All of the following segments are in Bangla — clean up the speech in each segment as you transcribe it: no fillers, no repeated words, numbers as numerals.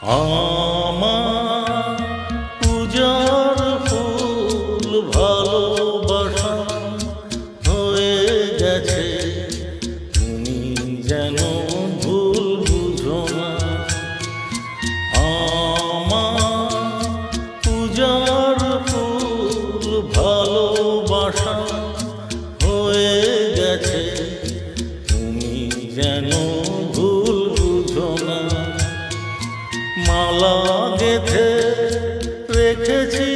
আমার পূজার ফুল ভালোবাসা হয়ে গেছে, তুমি যেন ভুল বুঝো না। আমার পূজার ফুল ভালোবাসা হয়ে গেছে, তুমি যেন ভুল বুঝো না। মালা গেঁথে রেখেছি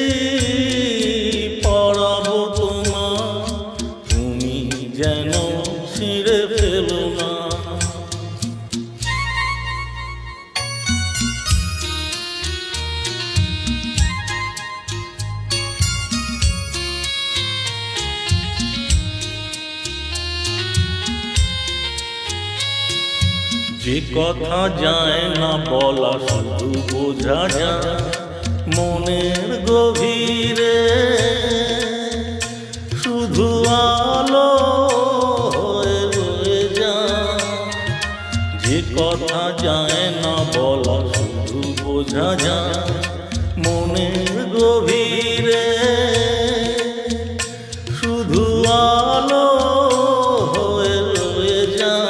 পরাবো তোমার, তুমি যেন ছিঁড়ে ফেলো না। যে কথা যায় না বলা শুধু বোঝা যায় মনের গভীরে, শুধু আলো হয়ে রয়ে যায়। যে কথা যায় না বলা শুধু বোঝা যায় মনের গভীরে, শুধু আলো হয়ে রয়ে যায়।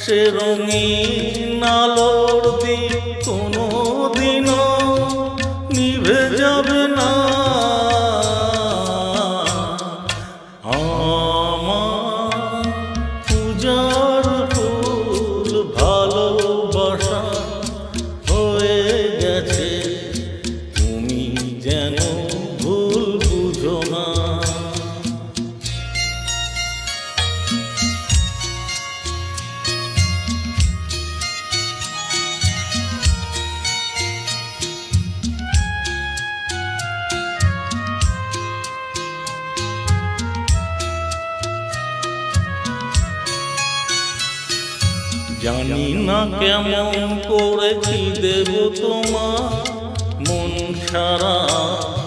সে রঙিন আলোর দিন কোনো দিনও নিভে যাবে না। আমার পূজার ফুল ভালোবাসা হয়ে গেছে, তুমি যেন ভুল বুঝো না। জানি না কেমন করে কি দেব তোমার, মন ছাড়া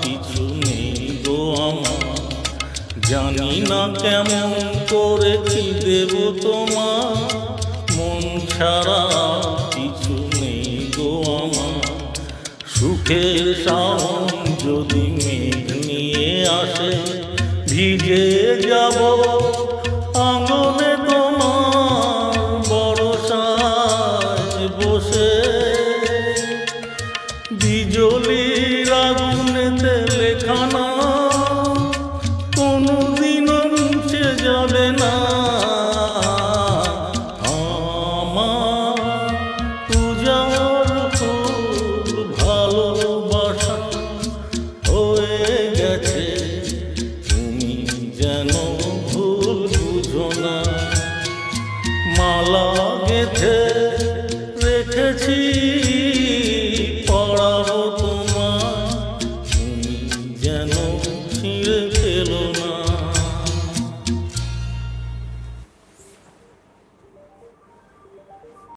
কিছু নেই গো আমার। জানি না কেমন করে কি দেব তোমার, মন ছাড়া কিছু নেই গো আমার। সুখের শাওন যদি মেঘ নিয়ে আসে, ভিজে যাব